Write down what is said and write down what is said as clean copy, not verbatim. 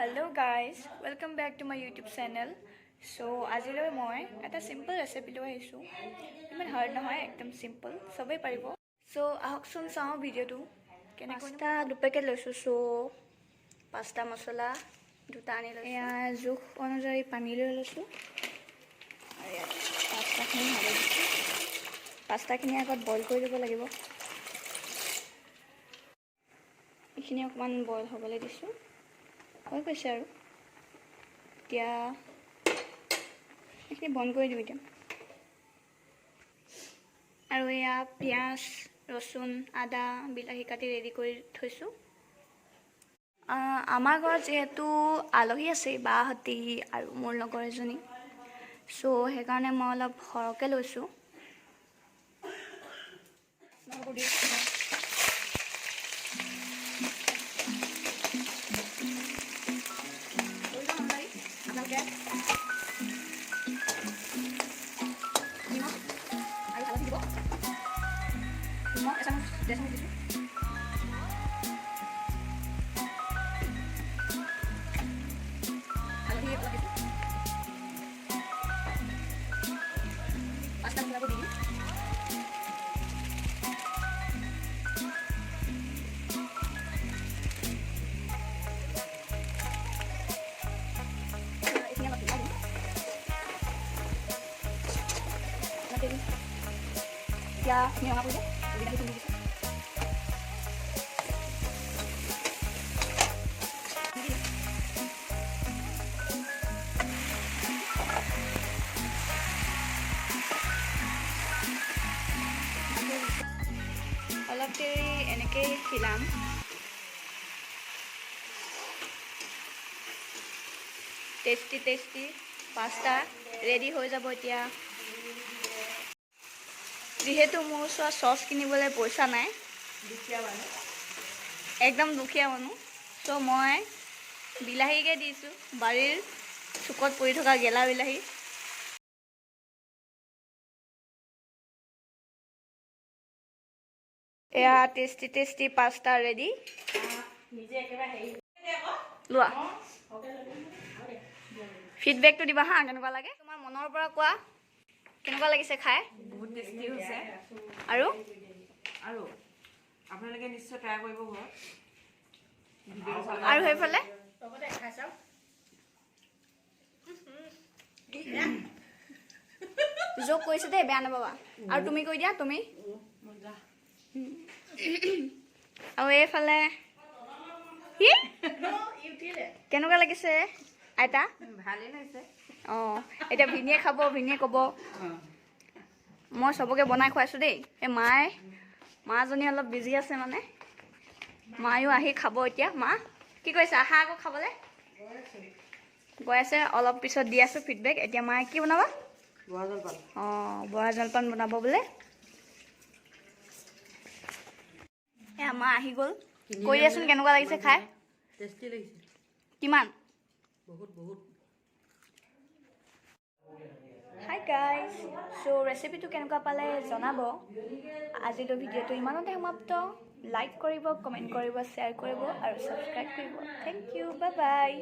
Hello guys, welcome back to my YouTube channel. So আজিলৈ মই এটা সিম্পল ৰেচিপি লৈ আহিছোঁ। ইমান হাৰ্ড নহয়, একদম সিম্পল, সবেই পাৰিব। সো আহকচোন চাওঁ ভিডিঅ'টো কেনেকৈ। পাস্তা 2 পেকেট লৈছোঁ। সো পাস্তা মছলা 2টা আনি লৈছোঁ। এয়া জোখ অনুযায়ী পানী লৈ লৈছোঁ আৰু ইয়াত পাস্তাখিনি ঢালি দিছোঁ। পাস্তাখিনি আগত বইল কৰি দিব লাগিব। এইখিনি অকণমান বইল হ'বলৈ দিছোঁ। হৈ গৈছে আৰু এতিয়া এইখিনি বন্ধ কৰি দিওঁ এতিয়া। আৰু এয়া পিঁয়াজ, ৰচুন, আদা, বিলাহী কাটি ৰেডি কৰি থৈছোঁ। আমাৰ ঘৰত যিহেতু আলহী আছে, বাহঁতি আৰু মোৰ লগৰ এজনী, চ' সেইকাৰণে মই অলপ সৰহকৈ লৈছোঁ। Ya, ini yang aku lihat, lebih dari itu. অলপ দেৰি এনেকৈ হিলাম। টেষ্টি পাস্তা ৰেডি হৈ যাব এতিয়া। যিহেতু মোৰ ওচৰত চচ কিনিবলৈ পইচা নাই, একদম দুখীয়া মানুহ, চ' মই বিলাহীকে দিছোঁ, বাৰীৰ চুকত পৰি থকা গেলা বিলাহী। এয়া টেষ্টি পাস্তা ৰেডি। লোৱা, ফিডবেকটো দিবা হা, কেনেকুৱা লাগে তোমাৰ মনৰ পৰা কোৱা, কেনেকুৱা লাগিছে খাই? বহুত টেষ্টি হৈছে আৰু আপোনালোকে নিশ্চয় ট্ৰাই কৰিব ঘৰত। আৰু সেইফালে যোগ কৰিছে দেই, বেয়া নাপাবা। আৰু তুমি কৈ দিয়া, তুমি। আৰু এইফালে কেনেকুৱা লাগিছে আইতা? ভালেই লাগিছে। অঁ, এতিয়া ভিনিয়ে খাব, ভিনিয়ে ক'ব। মই চবকে বনাই খুৱাইছোঁ দেই। এই মাজনী অলপ বিজি আছে, মানে মায়ো আহি খাব এতিয়া। মা কি কৰিছে? আহা আকৌ খাবলৈ গৈ আছে। অলপ পিছত দি আছোঁ ফিডবেক। এতিয়া মায়ে কি বনাবা? বৰা জলপান। অঁ, বৰা জলপান বনাব বোলে। এয়া মা আহি গ'ল। কৈ দিয়াচোন কেনেকুৱা লাগিছে খাই? টেষ্টি লাগিছে। কিমান? বহুত। হাই গাইজ, চ' ৰেচিপিটো কেনেকুৱা পালে জনাব। আজিলৈ ভিডিঅ'টো ইমানতে সমাপ্ত। লাইক কৰিব, কমেণ্ট কৰিব, শ্বেয়াৰ কৰিব আৰু ছাবস্ক্ৰাইব কৰিব। Thank you, bye by.